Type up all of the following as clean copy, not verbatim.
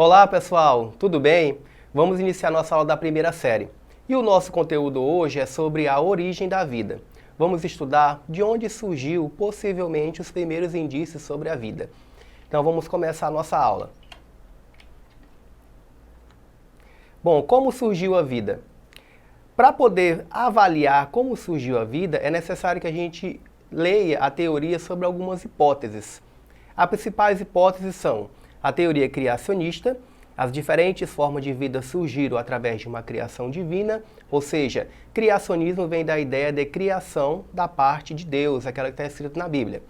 Olá pessoal, tudo bem? Vamos iniciar nossa aula da primeira série. E o nosso conteúdo hoje é sobre a origem da vida. Vamos estudar de onde surgiu possivelmente os primeiros indícios sobre a vida. Então vamos começar a nossa aula. Bom, como surgiu a vida? Para poder avaliar como surgiu a vida, é necessário que a gente leia a teoria sobre algumas hipóteses. As principais hipóteses são a teoria criacionista, as diferentes formas de vida surgiram através de uma criação divina, ou seja, criacionismo vem da ideia de criação da parte de Deus, aquela que está escrita na Bíblia.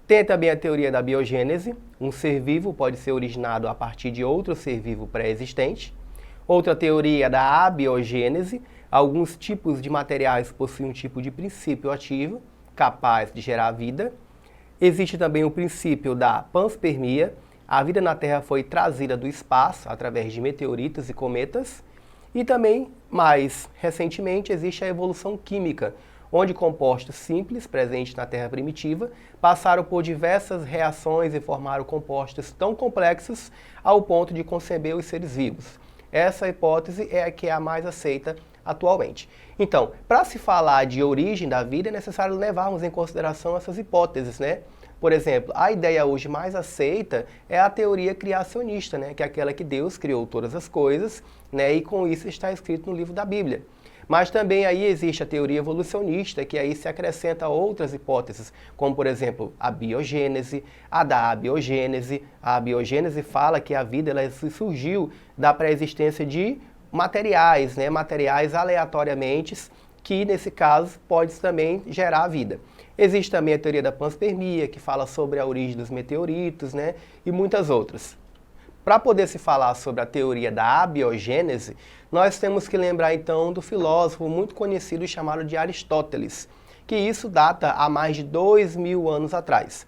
Tem também a teoria da biogênese, um ser vivo pode ser originado a partir de outro ser vivo pré-existente. Outra teoria da abiogênese, alguns tipos de materiais possuem um tipo de princípio ativo, capaz de gerar vida. Existe também o princípio da panspermia, a vida na Terra foi trazida do espaço através de meteoritos e cometas. E também, mais recentemente, existe a evolução química, onde compostos simples presentes na Terra primitiva passaram por diversas reações e formaram compostos tão complexos ao ponto de conceber os seres vivos. Essa hipótese é a que é a mais aceita atualmente. Então, para se falar de origem da vida, é necessário levarmos em consideração essas hipóteses, né? Por exemplo, a ideia hoje mais aceita é a teoria criacionista, né? Que é aquela que Deus criou todas as coisas, né? E com isso está escrito no livro da Bíblia. Mas também aí existe a teoria evolucionista, que aí se acrescenta outras hipóteses, como por exemplo a biogênese, a da abiogênese. A abiogênese fala que a vida ela surgiu da pré-existência de materiais, né? Materiais aleatoriamente, que nesse caso pode também gerar vida. Existe também a teoria da panspermia, que fala sobre a origem dos meteoritos, né? E muitas outras. Para poder se falar sobre a teoria da abiogênese, nós temos que lembrar então do filósofo muito conhecido chamado de Aristóteles, que isso data há mais de 2000 anos atrás.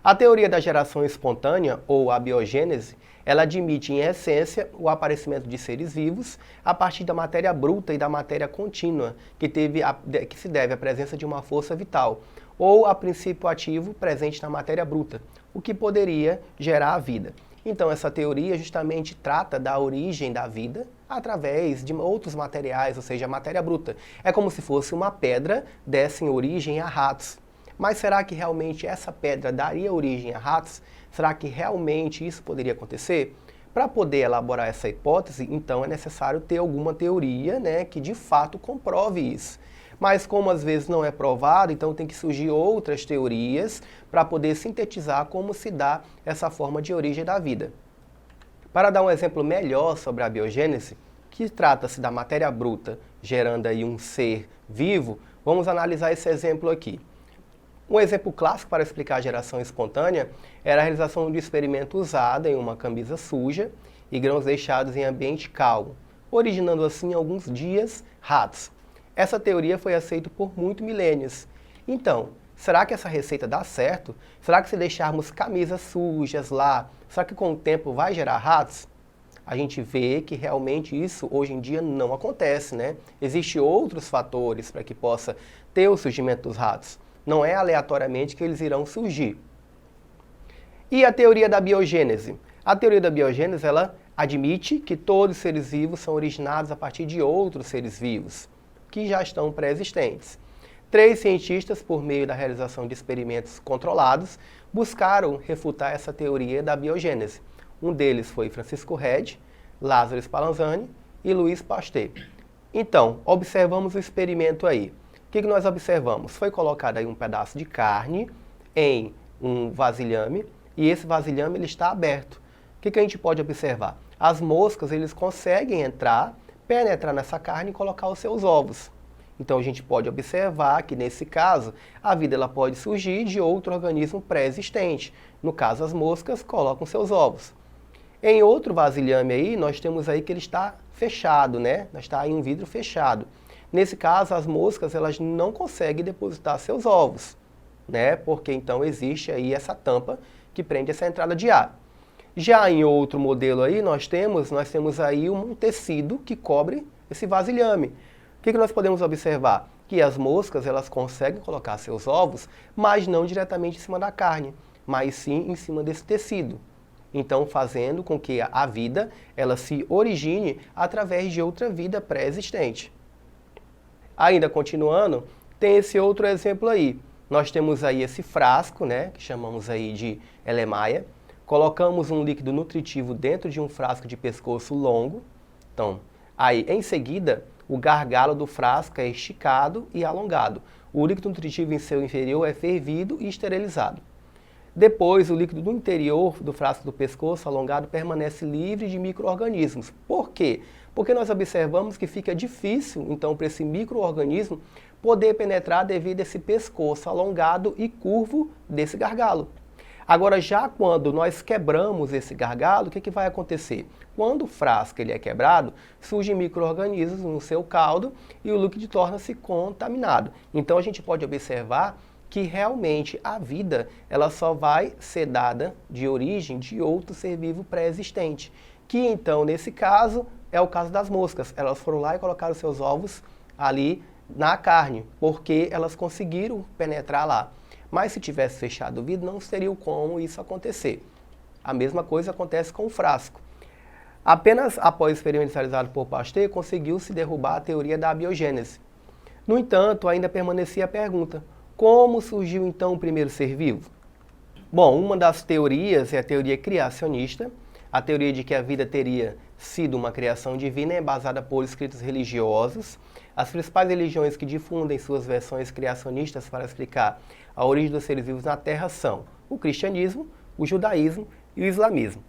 A teoria da geração espontânea, ou abiogênese, ela admite em essência o aparecimento de seres vivos a partir da matéria bruta e da matéria contínua, que se deve à presença de uma força vital, ou a princípio ativo presente na matéria bruta, o que poderia gerar a vida. Então, essa teoria justamente trata da origem da vida através de outros materiais, ou seja, a matéria bruta. É como se fosse uma pedra desse origem a ratos. Mas será que realmente essa pedra daria origem a ratos? Será que realmente isso poderia acontecer? Para poder elaborar essa hipótese, então é necessário ter alguma teoria, né, que de fato comprove isso. Mas como às vezes não é provado, então tem que surgir outras teorias para poder sintetizar como se dá essa forma de origem da vida. Para dar um exemplo melhor sobre a biogênese, que trata-se da matéria bruta gerando aí um ser vivo, vamos analisar esse exemplo aqui. Um exemplo clássico para explicar a geração espontânea era a realização de um experimento usado em uma camisa suja e grãos deixados em ambiente calmo, originando assim em alguns dias ratos. Essa teoria foi aceita por muitos milênios. Então, será que essa receita dá certo? Será que se deixarmos camisas sujas lá, será que com o tempo vai gerar ratos? A gente vê que realmente isso hoje em dia não acontece, né? Existem outros fatores para que possa ter o surgimento dos ratos. Não é aleatoriamente que eles irão surgir. E a teoria da biogênese? A teoria da biogênese, ela admite que todos os seres vivos são originados a partir de outros seres vivos, que já estão pré-existentes. 3 cientistas, por meio da realização de experimentos controlados, buscaram refutar essa teoria da biogênese. Um deles foi Francisco Redi, Lázaro Spallanzani e Louis Pasteur. Então, observamos o experimento aí. O que nós observamos? Foi colocado aí um pedaço de carne em um vasilhame e esse vasilhame ele está aberto. O que a gente pode observar? As moscas eles conseguem penetrar nessa carne e colocar os seus ovos. Então a gente pode observar que nesse caso a vida ela pode surgir de outro organismo pré-existente. No caso as moscas colocam seus ovos. Em outro vasilhame aí nós temos aí que ele está fechado, né? Está em um vidro fechado. Nesse caso as moscas elas não conseguem depositar seus ovos, né? Porque então existe aí essa tampa que prende essa entrada de ar. Já em outro modelo aí, nós temos aí um tecido que cobre esse vasilhame. O que nós podemos observar? Que as moscas elas conseguem colocar seus ovos, mas não diretamente em cima da carne, mas sim em cima desse tecido. então fazendo com que a vida ela se origine através de outra vida pré-existente. Ainda continuando, tem esse outro exemplo aí. Nós temos aí esse frasco, né, que chamamos aí de elemaia. Colocamos um líquido nutritivo dentro de um frasco de pescoço longo. Então, aí em seguida, o gargalo do frasco é esticado e alongado. O líquido nutritivo em seu inferior é fervido e esterilizado. Depois, o líquido do interior do frasco do pescoço alongado permanece livre de micro-organismos. Por quê? Porque nós observamos que fica difícil, então, para esse micro-organismo poder penetrar devido a esse pescoço alongado e curvo desse gargalo. Agora, já quando nós quebramos esse gargalo, o que vai acontecer? Quando o frasco ele é quebrado, surgem micro-organismos no seu caldo e o líquido torna-se contaminado. Então, a gente pode observar que realmente a vida ela só vai ser dada de origem de outro ser vivo pré-existente, que então, nesse caso, é o caso das moscas. Elas foram lá e colocaram seus ovos ali na carne, porque elas conseguiram penetrar lá. Mas se tivesse fechado o vidro, não teria como isso acontecer. A mesma coisa acontece com o frasco. Apenas após experimento realizado por Pasteur, conseguiu-se derrubar a teoria da abiogênese. No entanto, ainda permanecia a pergunta: como surgiu então o primeiro ser vivo? Bom, uma das teorias é a teoria criacionista. A teoria de que a vida teria sido uma criação divina é embasada por escritos religiosos. As principais religiões que difundem suas versões criacionistas para explicar a origem dos seres vivos na Terra são o cristianismo, o judaísmo e o islamismo.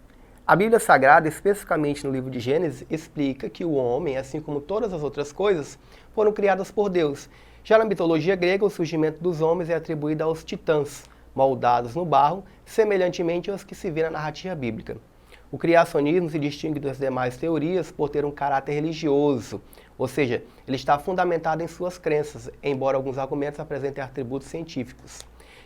A Bíblia Sagrada, especificamente no livro de Gênesis, explica que o homem, assim como todas as outras coisas, foram criadas por Deus. Já na mitologia grega, o surgimento dos homens é atribuído aos titãs, moldados no barro, semelhantemente aos que se vê na narrativa bíblica. O criacionismo se distingue das demais teorias por ter um caráter religioso, ou seja, ele está fundamentado em suas crenças, embora alguns argumentos apresentem atributos científicos.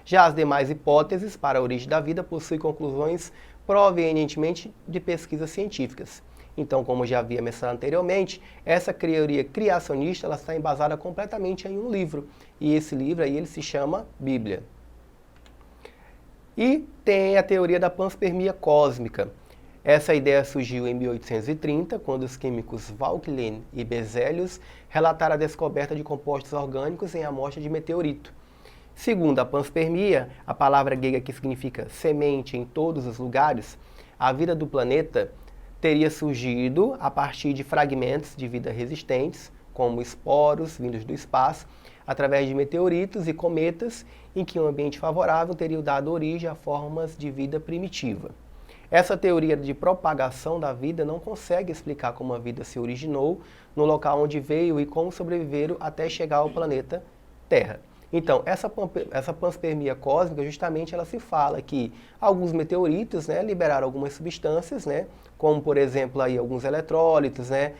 Já as demais hipóteses para a origem da vida possuem conclusões provenientemente de pesquisas científicas. Então, como já havia mencionado anteriormente, essa teoria criacionista ela está embasada completamente em um livro, e esse livro aí ele se chama Bíblia. E tem a teoria da panspermia cósmica. Essa ideia surgiu em 1830, quando os químicos Vauquelin e Berzelius relataram a descoberta de compostos orgânicos em amostra de meteorito. Segundo a panspermia, a palavra grega que significa semente em todos os lugares, a vida do planeta teria surgido a partir de fragmentos de vida resistentes, como esporos vindos do espaço, através de meteoritos e cometas, em que um ambiente favorável teria dado origem a formas de vida primitiva. Essa teoria de propagação da vida não consegue explicar como a vida se originou no local onde veio e como sobreviveram até chegar ao planeta Terra. Então, essa panspermia cósmica, justamente, ela se fala que alguns meteoritos, né, liberaram algumas substâncias, né, como, por exemplo, aí, alguns eletrólitos, né,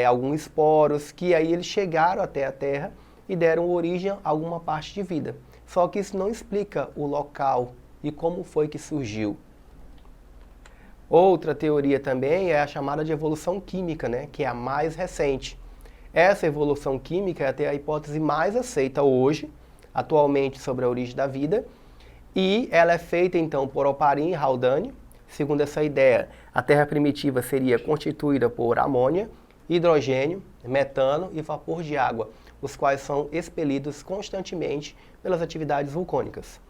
alguns esporos, que aí eles chegaram até a Terra e deram origem a alguma parte de vida. Só que isso não explica o local e como foi que surgiu. Outra teoria também é a chamada de evolução química, né, que é a mais recente. Essa evolução química é até a hipótese mais aceita hoje, atualmente, sobre a origem da vida, e ela é feita então por Oparin e Haldane. Segundo essa ideia, a Terra primitiva seria constituída por amônia, hidrogênio, metano e vapor de água, os quais são expelidos constantemente pelas atividades vulcânicas.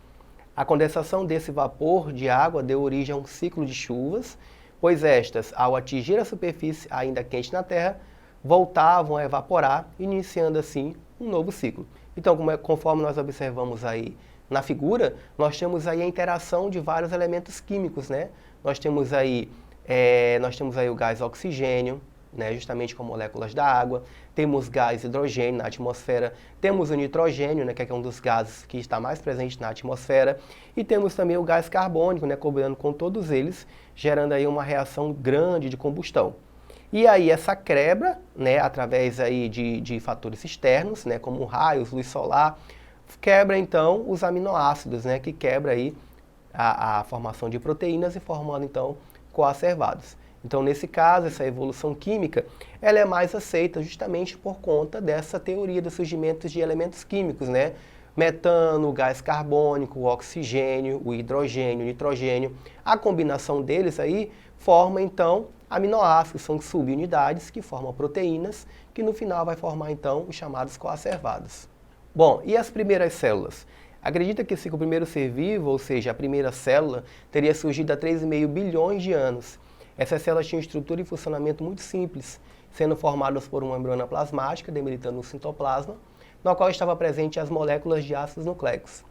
A condensação desse vapor de água deu origem a um ciclo de chuvas, pois estas, ao atingir a superfície ainda quente na Terra, voltavam a evaporar, iniciando assim um novo ciclo. Então, conforme nós observamos aí na figura, nós temos aí a interação de vários elementos químicos, né? Nós temos aí o gás oxigênio, né, justamente com moléculas da água, temos gás hidrogênio na atmosfera, temos o nitrogênio, né, que é um dos gases que está mais presente na atmosfera, e temos também o gás carbônico, né, combinando com todos eles, gerando aí uma reação grande de combustão. E aí essa quebra, né, através aí de fatores externos, né, como raios, luz solar, quebra então os aminoácidos, né, que quebra aí a formação de proteínas e formando então coacervados. Então, nesse caso, essa evolução química, ela é mais aceita justamente por conta dessa teoria dos surgimentos de elementos químicos, né? metano, o gás carbônico, o oxigênio, o hidrogênio, o nitrogênio. A combinação deles aí forma então aminoácidos, são subunidades que formam proteínas, que no final vai formar então os chamados coacervados. Bom, e as primeiras células? Acredita que o primeiro ser vivo, ou seja, a primeira célula, teria surgido há 3,5 bilhões de anos. Essas células tinham estrutura e funcionamento muito simples, sendo formadas por uma membrana plasmática, debilitando o citoplasma, no qual estava presente as moléculas de ácidos nucleicos.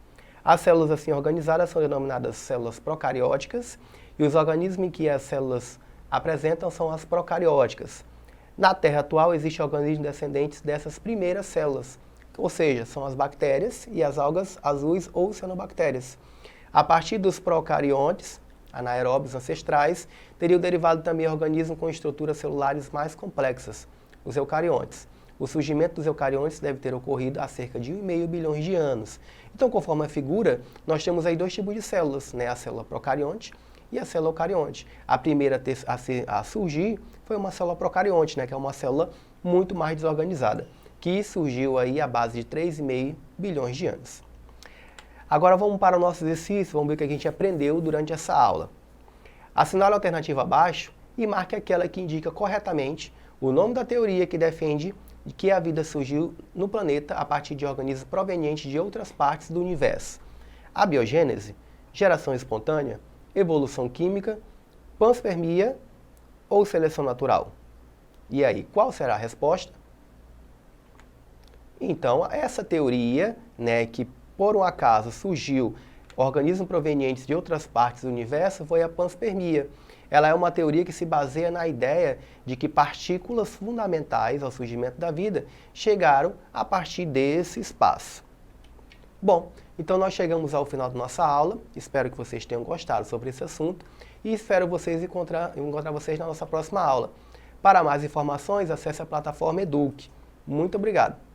As células assim organizadas são denominadas células procarióticas, e os organismos em que as células apresentam são as procarióticas. Na Terra atual existem organismos descendentes dessas primeiras células, ou seja, são as bactérias e as algas azuis ou cianobactérias. A partir dos procariontes, anaeróbios ancestrais, teriam derivado também organismos com estruturas celulares mais complexas, os eucariontes. O surgimento dos eucariontes deve ter ocorrido há cerca de 1,5 bilhões de anos. Então, conforme a figura, nós temos aí dois tipos de células, né? A célula procarionte e a célula eucarionte. A primeira a surgir foi uma célula procarionte, né? Que é uma célula muito mais desorganizada, que surgiu aí à base de 3,5 bilhões de anos. Agora vamos para o nosso exercício, vamos ver o que a gente aprendeu durante essa aula. Assinale a alternativa abaixo e marque aquela que indica corretamente o nome da teoria que defende que a vida surgiu no planeta a partir de organismos provenientes de outras partes do universo. A biogênese, geração espontânea, evolução química, panspermia ou seleção natural? E aí, qual será a resposta? Então, essa teoria, né, que por um acaso surgiu organismos provenientes de outras partes do universo, foi a panspermia. Ela é uma teoria que se baseia na ideia de que partículas fundamentais ao surgimento da vida chegaram a partir desse espaço. Bom, então nós chegamos ao final da nossa aula. Espero que vocês tenham gostado sobre esse assunto e espero encontrar vocês na nossa próxima aula. Para mais informações, acesse a plataforma Eduque. Muito obrigado!